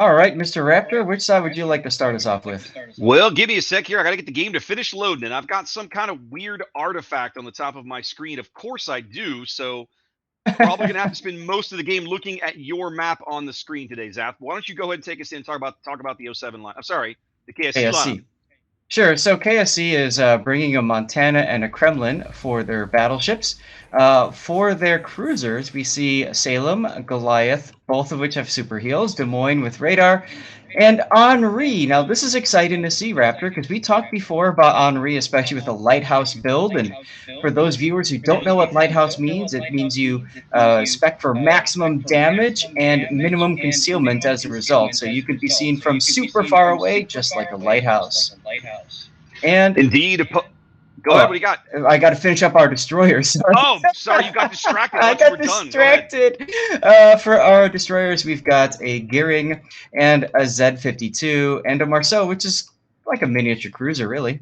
All right, Mr. Raptor, which side would you like to start us off with? Well, give me a sec here. I got to get the game to finish loading, and I've got some kind of weird artifact on the top of my screen. Of course I do. So probably gonna have to spend most of the game looking at your map on the screen today, Zap. Why don't you go ahead and take us in and talk about the '07 line? I'm sorry, the KSC lineup. KSC. Sure. So KSC is bringing a Montana and a Kremlin for their battleships. For their cruisers, we see Salem, Goliath, both of which have super heals, Des Moines with radar, and Henri. Now, this is exciting to see, Raptor, because we talked before about Henri, especially with the Lighthouse build. And for those viewers who don't know what Lighthouse means, it means you spec for maximum damage and minimum concealment as a result. So you could be seen from super far away, just like a lighthouse. And Indeed. Go ahead. What do you got? I got to finish up our destroyers. Sorry. Oh, sorry, you got distracted. I got distracted. For our destroyers, we've got a Gearing and a Z-52 and a Marceau, which is like a miniature cruiser, really.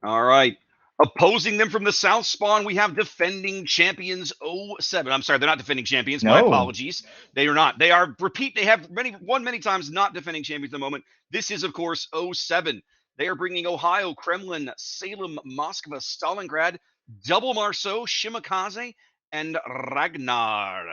All right. Opposing them from the South spawn, we have defending champions 07. I'm sorry, they're not defending champions. My apologies. They are not. They are, they have won many times, not defending champions at the moment. This is, of course, 07. They are bringing Ohio, Kremlin, Salem, Moskva, Stalingrad, double Marceau, Shimakaze, and Ragnar.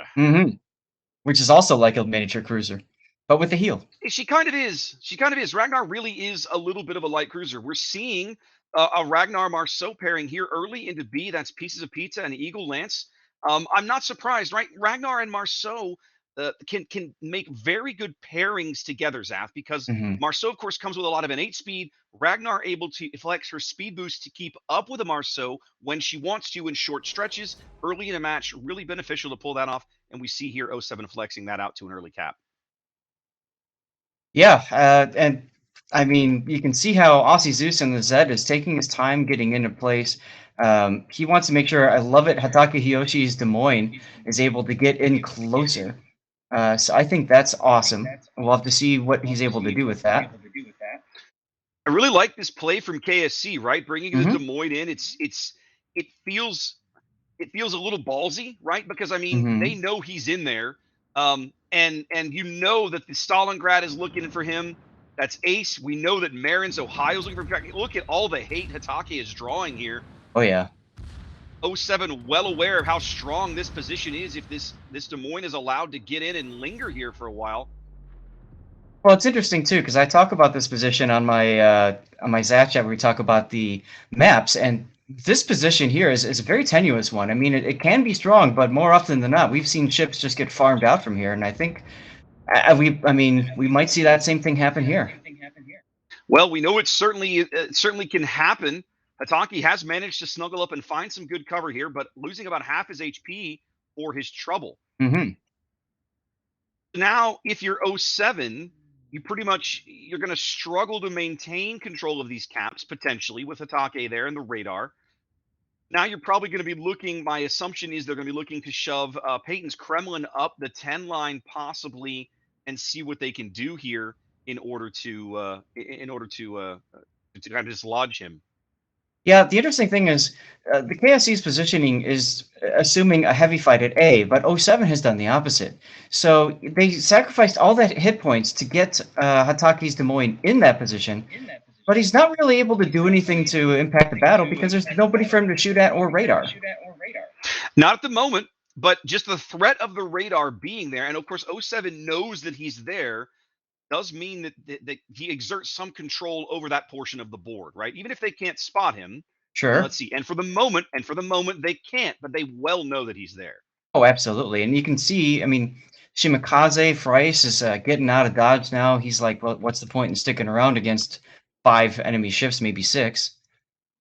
Which is also like a miniature cruiser, but with a heal. She kind of is. She kind of is. Ragnar really is a little bit of a light cruiser. We're seeing a Ragnar Marceau pairing here early into B. That's Pieces of Pizza and Eagle Lance. I'm not surprised, right? Ragnar and Marceau can make very good pairings together, Zaf, because Marceau, of course, comes with a lot of innate speed. Ragnar able to flex her speed boost to keep up with a Marceau when she wants to in short stretches. Early in a match, really beneficial to pull that off, and we see here 07 flexing that out to an early cap. Yeah, and I mean, you can see how Aussie Zeus and the Zed is taking his time getting into place. He wants to make sure, I love it, Hatake Hiyoshi's Des Moines is able to get in closer. So I think that's awesome. We'll have to see what he's able to do with that. I really like this play from KSC, right? Bringing the Des Moines in, it feels a little ballsy, right? Because I mean, they know he's in there, and you know that the Stalingrad is looking for him. That's Ace. We know that Marin's Ohio's looking for him. Look at all the hate Hatake is drawing here. Oh yeah. 07 well aware of how strong this position is if this Des Moines is allowed to get in and linger here for a while. Well, it's interesting too because I talk about this position on my Zap chat where we talk about the maps, and this position here is a very tenuous one. I mean, it can be strong, but more often than not, we've seen ships just get farmed out from here, and I think we might see that same thing happen here. Well, we know it certainly can happen. Hatake has managed to snuggle up and find some good cover here, but losing about half his HP for his trouble. Now, if you're 07, you're going to struggle to maintain control of these caps, potentially, with Hatake there and the radar. Now you're probably going to be looking, my assumption is they're going to be looking to shove Peyton's Kremlin up the 10 line possibly and see what they can do here in order to kind of dislodge him. Yeah, the interesting thing is the KSC's positioning is assuming a heavy fight at A, but 07 has done the opposite. So they sacrificed all that hit points to get Hatake's Des Moines in that position, but he's not really able to do anything to impact the battle because there's nobody for him to shoot at or radar. Not at the moment, but just the threat of the radar being there, and of course 07 knows that he's there, does mean that he exerts some control over that portion of the board, right? Even if they can't spot him. Sure. Let's see. And for the moment they can't, but they well know that he's there. Oh, absolutely. And you can see, I mean, Shimakaze, Fries is getting out of dodge now. He's like, well, what's the point in sticking around against 5 enemy ships, maybe 6?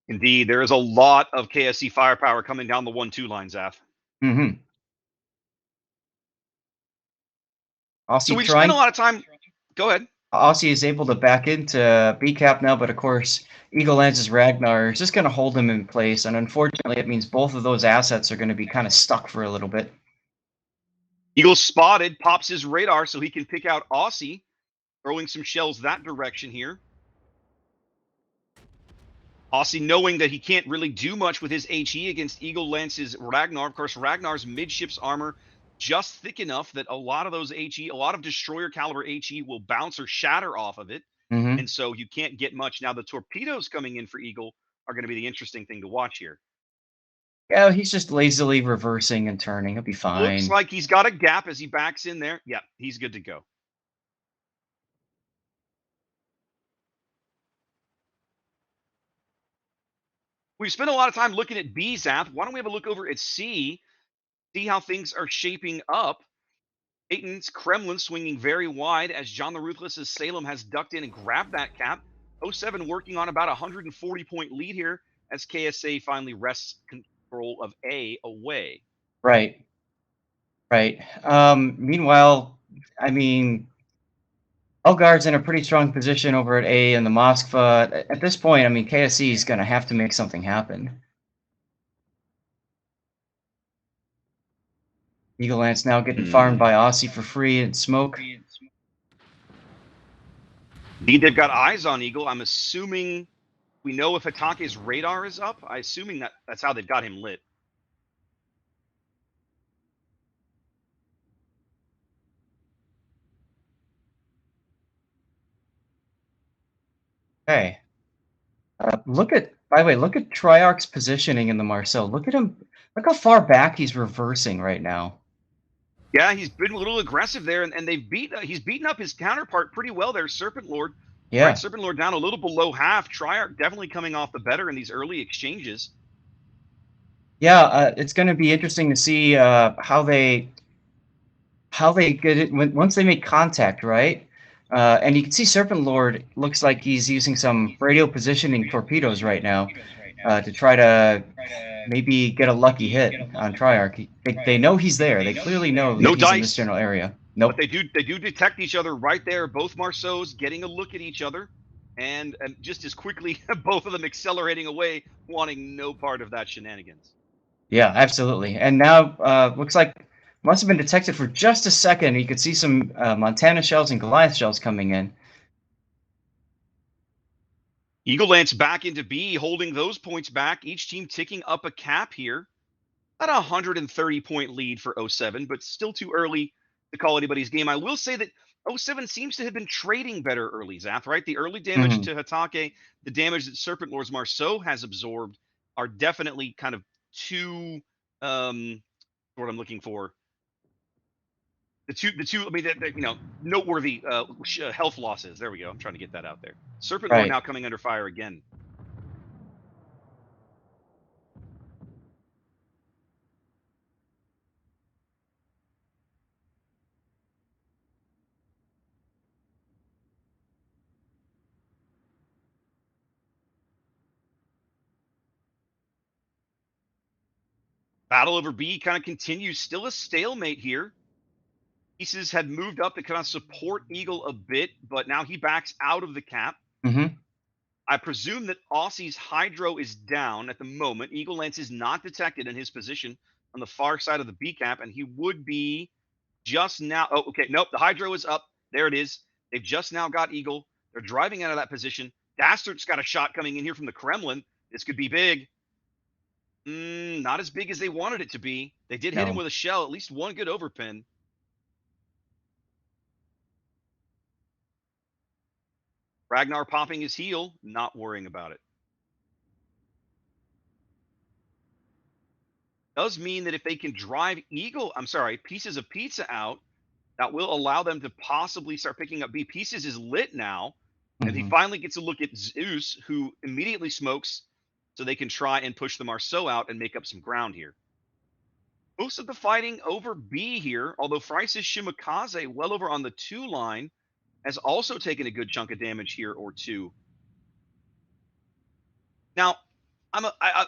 Indeed, there is a lot of KSC firepower coming down the 1-2 line, Zaf. So we spent a lot of time. Go ahead. Aussie is able to back into B cap now, but of course, Eagle Lance's Ragnar is just going to hold him in place, and unfortunately, it means both of those assets are going to be kind of stuck for a little bit. Eagle spotted, pops his radar so he can pick out Aussie, throwing some shells that direction here. Aussie knowing that he can't really do much with his HE against Eagle Lance's Ragnar. Of course, Ragnar's midships armor just thick enough that a lot of those a lot of destroyer caliber HE will bounce or shatter off of it, Hmm. and so you can't get much. Now the torpedoes coming in for Eagle are going to be the interesting thing to watch here. Yeah, he's just lazily reversing and turning. He'll be Looks fine. like he's got a gap as he backs in there. Yeah, he's good to go. We've spent a lot of time looking at B, Zath. Why don't we have a look over at C, see how things are shaping up? Dayton's Kremlin swinging very wide as John the Ruthless's Salem has ducked in and grabbed that cap. '07 working on about a 140-point lead here as KSA finally wrests control of A away. Right, right. Meanwhile, I mean, Elgar's in a pretty strong position over at A in the Moskva. At this point, I mean, KSC is going to have to make something happen. Eagle Lance now getting farmed Hmm. by Aussie for free and smoke. Indeed, they've got eyes on Eagle. I'm assuming we know if Hatake's radar is up. I assuming that's how they've got him lit. Okay. By the way, look at Triarch's positioning in the Marcel. Look at him. Look how far back he's reversing right now. Yeah, he's been a little aggressive there, and he's beaten up his counterpart pretty well there, Serpent Lord. Right, Yeah. Serpent Lord down a little below half. Triarch definitely coming off the better in these early exchanges. Yeah, it's going to be interesting to see how they get it once they make contact, right? And you can see Serpent Lord looks like he's using some radio positioning torpedoes right now to try to maybe get a lucky hit on Triarch. They know he's there. They clearly know that No he's in this dice, general area. but Nope. they do detect each other right there. Both Marceaus getting a look at each other, and just as quickly, both of them accelerating away, wanting no part of that shenanigans. Yeah, absolutely. And now looks like must have been detected for just a second. You could see some Montana shells and Goliath shells coming in. Eagle Lance back into B, holding those points back. Each team ticking up a cap here. At a 130-point lead for '07, but still too early to call anybody's game. I will say that '07 seems to have been trading better early, Zath, right? The early damage Hmm. to Hatake, the damage that Serpent Lord's Marceau has absorbed are definitely kind of two, what I'm looking for. I mean, noteworthy health losses. There we go. I'm trying to get that out there. Serpent Lord Right. now coming under fire again. Battle over B kind of continues. Still a stalemate here. Pieces had moved up to kind of support Eagle a bit, but now he backs out of the cap. Hmm. I presume that Aussie's Hydro is down at the moment. Eagle Lance is not detected in his position on the far side of the B cap, and he would be just now. Oh, okay. Nope. The Hydro is up. There it is. They've just now got Eagle. They're driving out of that position. Dastard's got a shot coming in here from the Kremlin. This could be big. Not as big as they wanted it to be. They did hit him No. with a shell, at least one good overpin. Ragnar popping his heel, not worrying about it. Does mean that if they can drive pieces of pizza out, that will allow them to possibly start picking up B. Pieces is lit now, and he Hmm. finally gets a look at Zeus, who immediately smokes, so they can try and push the Marceau out and make up some ground here. Most of the fighting over B here, although Fryce's Shimakaze, well over on the 2 line, has also taken a good chunk of damage here or two. Now, I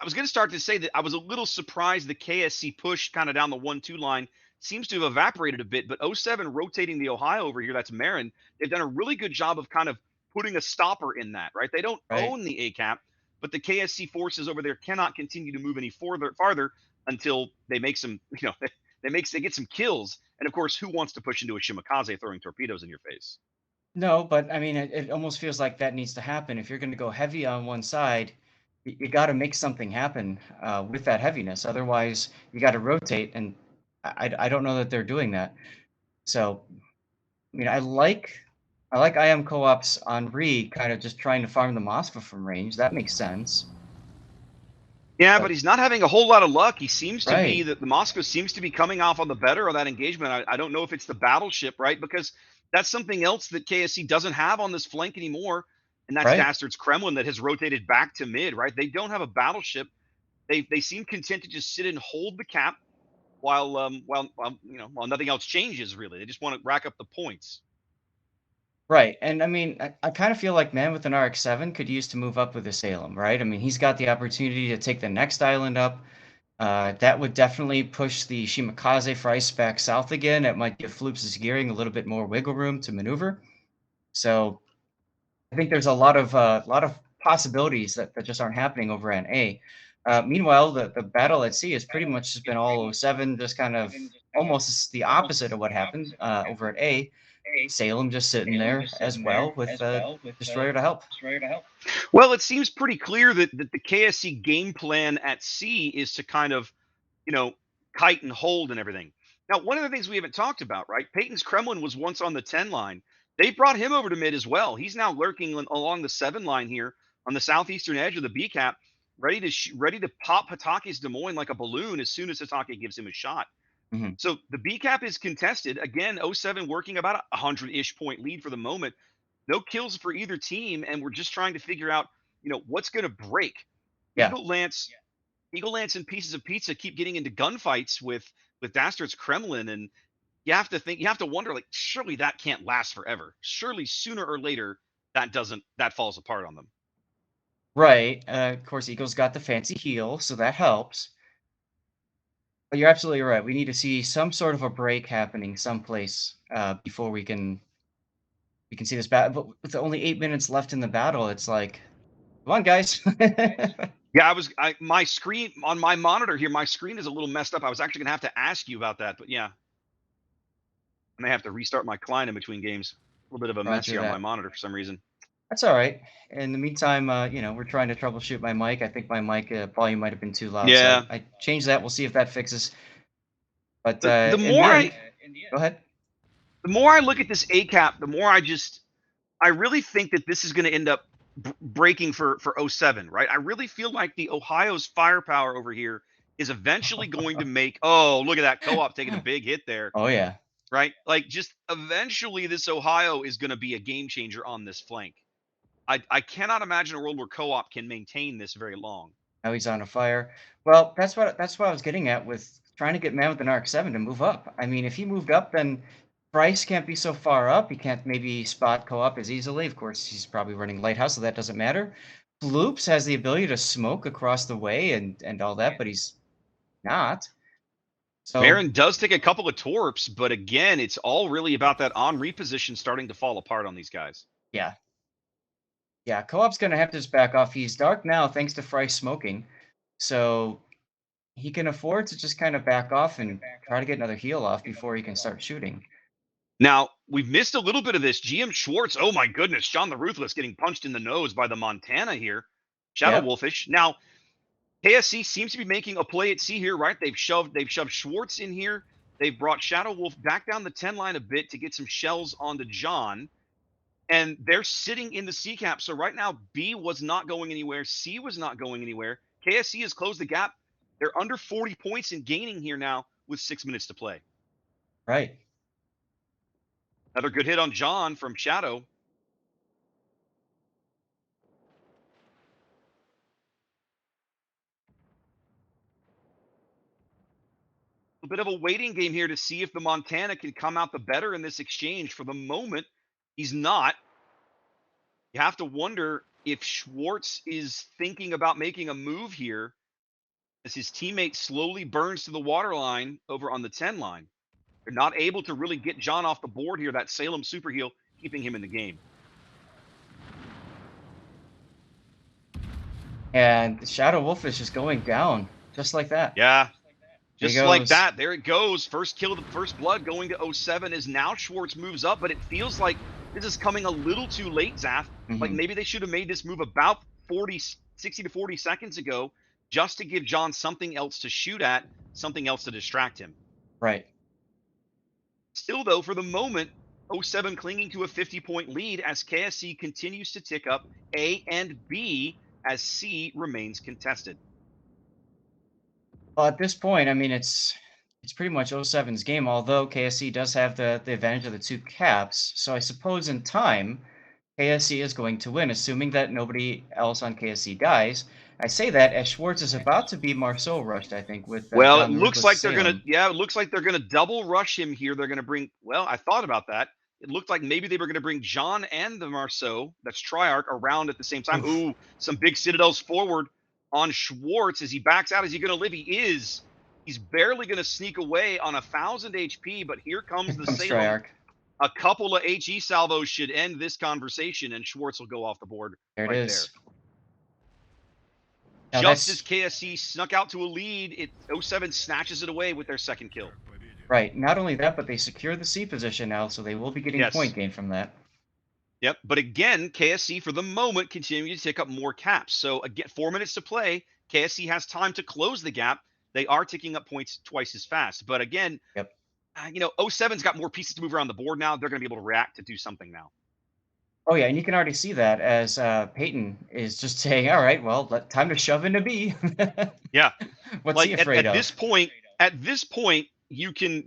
was going to start to say that I was a little surprised the KSC push kind of down the 1-2 line seems to have evaporated a bit, but '07 rotating the Ohio over here, that's Marin, they've done a really good job of kind of putting a stopper in that, right? They don't Right. own the A cap, but the KSC forces over there cannot continue to move any farther until they make some, they get some kills. And of course, who wants to push into a Shimakaze throwing torpedoes in your face? No, but I mean, it almost feels like that needs to happen. If you're going to go heavy on one side, you got to make something happen with that heaviness. Otherwise, you got to rotate. And I don't know that they're doing that. So, I mean, I like IM co-ops on Re kind of just trying to farm the Moskva from range. That makes sense. Yeah, but But he's not having a whole lot of luck. He seems to be right, that the Moscow seems to be coming off on the better of that engagement. I don't know if it's the battleship, right? Because that's something else that KSC doesn't have on this flank anymore, and that's right. Dastard's Kremlin that has rotated back to mid, right? They don't have a battleship. They seem content to just sit and hold the cap while nothing else changes really. They just want to rack up the points. Right, and I mean, I kind of feel like Man with an RX-7 could use to move up with the Salem, right? I mean, he's got the opportunity to take the next island up. That would definitely push the Shimakaze Fries back south again. It might give Floops' gearing a little bit more wiggle room to maneuver. So I think there's a lot of possibilities that just aren't happening over at A. Meanwhile, the battle at sea has pretty much just been all oh 07, just kind of almost the opposite of what happened over at A. Salem just sitting there as well with Destroyer to help. Well, it seems pretty clear that the KSC game plan at sea is to kind of, you know, kite and hold and everything. Now, one of the things we haven't talked about, right? Peyton's Kremlin was once on the 10 line. They brought him over to mid as well. He's now lurking along the 7 line here on the southeastern edge of the B cap, ready to pop Hitake's Des Moines like a balloon as soon as Hitake gives him a shot. Mhm. So the B cap is contested. Again, '07 working about a 100-ish point lead for the moment. No kills for either team, and we're just trying to figure out, what's going to break. Yeah. Eagle Lance, Eagle Lance and Pieces of Pizza keep getting into gunfights with Dastard's Kremlin, and you have to wonder, like, surely that can't last forever. Surely sooner or later that falls apart on them. Right. Of course, Eagles got the fancy heel, so that helps. But you're absolutely right. We need to see some sort of a break happening someplace before we can see this battle. But with only 8 minutes left in the battle, it's like, come on, guys. Yeah, my screen on my monitor here, my screen is a little messed up. I was actually gonna have to ask you about that, but yeah, I may have to restart my client in between games. A little bit of a mess Roger here on my that. monitor for some reason. That's all right. In the meantime, we're trying to troubleshoot my mic. I think my mic volume might have been too loud, so Yeah. I changed that. We'll see if that fixes. But The in more the I end, go ahead. the more I look at this A cap, the more I really think that this is going to end up breaking for '07, right? I really feel like the Ohio's firepower over here is eventually going to make. Oh, look at that co-op taking a big hit there, Oh yeah. right? Like, just eventually this Ohio is going to be a game changer on this flank. I cannot imagine a world where co-op can maintain this very long. Now he's on a fire. Well, that's what I was getting at with trying to get Man with an Arc 7 to move up. I mean, if he moved up, then Price can't be so far up. He can't maybe spot co-op as easily. Of course, he's probably running Lighthouse, so that doesn't matter. Floops has the ability to smoke across the way and all that, but he's not. So Marin does take a couple of torps, but again, it's all really about that on reposition starting to fall apart on these guys. yeah, yeah, co-op's gonna have to just back off. He's dark now thanks to Fry smoking, so he can afford to just kind of back off and try to get another heal off before he can start shooting. Now, we've missed a little bit of this. GM Schwartz, oh my goodness, John the Ruthless getting punched in the nose by the Montana here. Shadow Yep. Wolfish. Now, KSC seems to be making a play at sea here, right? They've shoved Schwartz in here. They've brought Shadow Wolf back down the 10 line a bit to get some shells onto John. And they're sitting in the C cap. So right now, B was not going anywhere. C was not going anywhere. KSC has closed the gap. They're under 40 points and gaining here now with 6 minutes to play. Right. Another good hit on John from Shadow. A bit of a waiting game here to see if the Montana can come out the better in this exchange. For the moment, he's not. You have to wonder if Schwartz is thinking about making a move here as his teammate slowly burns to the waterline over on the 10 line. They're not able to really get John off the board here. That Salem super heel keeping him in the game. And the Shadow Wolf is just going down just like that. Yeah, There he just like goes. that. There it goes. First kill of the first blood going to '07 as now Schwartz moves up, but it feels like this is coming a little too late, Zaf. Like Mhm. maybe they should have made this move about 60 to 40 seconds ago just to give John something else to shoot at, something else to distract him. Right. Still, though, for the moment, '07 clinging to a 50-point lead as KSC continues to tick up A and B as C remains contested. Well, at this point, I mean, it's pretty much '07's game, although KSC does have the advantage of the two caps. So I suppose in time, KSC is going to win, assuming that nobody else on KSC dies. I say that as Schwartz is about to be Marceau rushed, I think, with Well, it John the looks Ruthless like they're gonna, Salem. yeah, it looks like they're gonna double rush him here. They're gonna bring, well, I thought about that. It looked like maybe they were gonna bring John and the Marceau, that's Triarch, around at the same time. Oof. Ooh, some big Citadels forward on Schwartz as he backs out. Is he gonna live? He is. He's barely gonna sneak away on 1,000 HP, but here comes Here the comes Salem. Triarch. A couple of HE salvos should end this conversation, and Schwartz will go off the board There it right there. is. Now Just as that's KSC snuck out to a lead, '07 snatches it away with their second kill. right. Not only that, but they secure the C position now, so they will be getting point Yes. gain from that. Yep. But again, KSC for the moment continue to take up more caps. So again, 4 minutes to play. KSC has time to close the gap. They are ticking up points twice as fast. But again, Yep. '07's got more pieces to move around the board now. They're going to be able to react to do something now. Oh yeah, and you can already see that as Peyton is just saying, "All right, well, time to shove into B." Yeah. What's he Like afraid this of? point, you can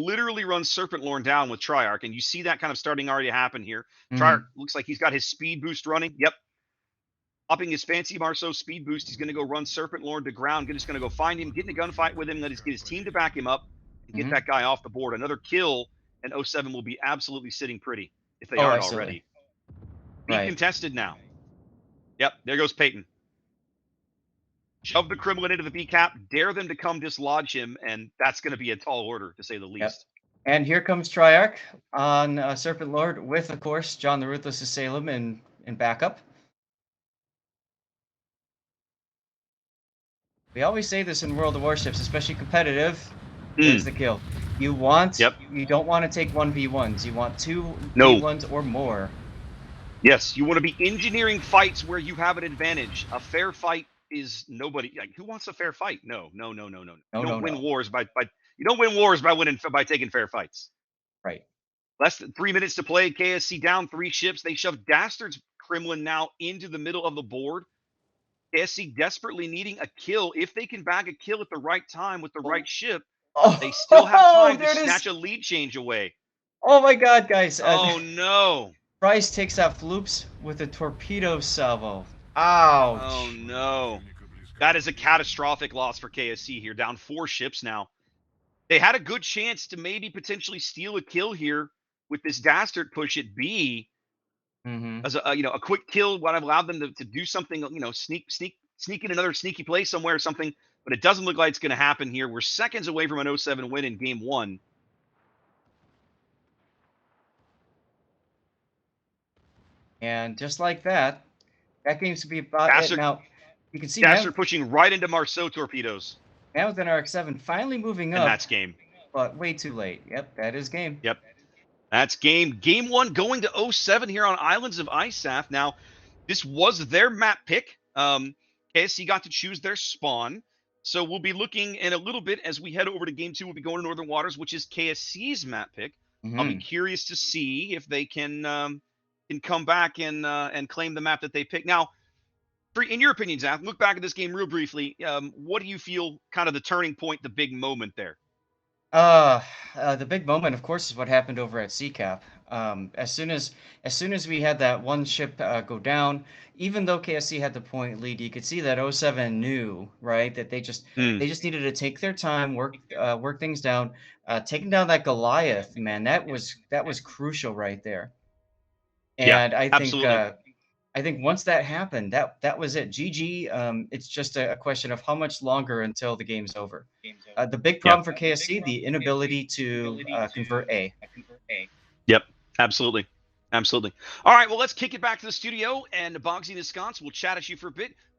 literally run Serpent Lorn down with Triarch, and you see that kind of starting already to happen here. Triarch Hmm. looks like he's got his speed boost running. Yep, upping his fancy Marceau speed boost. He's going to go run Serpent Lord to ground. Just going to go find him, get in a gunfight with him, get his team to back him up, and get Hmm. that guy off the board. Another kill, and '07 will be absolutely sitting pretty if they Oh, aren't absolutely. already. Be Right. contested now. Yep, there goes Peyton. Shove the Kremlin into the B cap, dare them to come dislodge him, and that's going to be a tall order, to say the Yep. least. And here comes Triarch on Serpent Lord with, of course, John the Ruthless of Salem in backup. We always say this in World of Warships, especially competitive. There's Mm, the kill. yep. You don't want to take 1v1s. You want two No. v1s or more. Yes, you want to be engineering fights where you have an advantage. A fair fight is nobody. Like, who wants a fair fight? No, no, no, no, no. No, You no, don't win no. wars by you don't win wars by winning by taking fair fights. Right. Less than 3 minutes to play. KSC down 3 ships. They shove Dastard's Kremlin now into the middle of the board. KSC desperately needing a kill. If they can bag a kill at the right time with the right Oh, ship, they still have oh, time to there it snatch is. a lead change away. Oh my God, guys. Oh no. Price takes out Floops with a torpedo salvo. Oh Ouch. no. That is a catastrophic loss for KSC here. Down 4 ships now. They had a good chance to maybe potentially steal a kill here with this Dastard push at B Hmm. as a quick kill would have allowed them to do something, sneak in another sneaky play somewhere or something. But it doesn't look like it's going to happen here. We're seconds away from an '07 win in game one. And just like that, that seems to be about it. Dastard, Now, you can see Dastard pushing right into Marceau torpedoes, Now with an RX-7 finally moving and up, that's game. but way too late. Yep, that is game. Yep, that's game. Game one going to '07 here on Islands of Isaf. Now, this was their map pick. KSC got to choose their spawn. So we'll be looking in a little bit as we head over to game two. We'll be going to Northern Waters, which is KSC's map pick. I'll be Hmm. curious to see if they can come back and claim the map that they picked. Now, in your opinion, Zach, look back at this game real briefly. What do you feel kind of the turning point, the big moment there? Uh, the big moment, of course, is what happened over at CCAP. As soon as we had that one ship go down, even though KSC had the point lead, you could see that '07 knew, right, that Hmm. they just needed to take their time, work things down. Taking down that Goliath, man, that was crucial right there. Yeah, And absolutely. I think once that happened, that was it. GG. It's just a question of how much longer until the game's over. The big Yeah. problem for KSC, the inability to convert A. Yep. Absolutely. Absolutely. All right. Well, let's kick it back to the studio, and Bogsy and Ensconce will chat at you for a bit.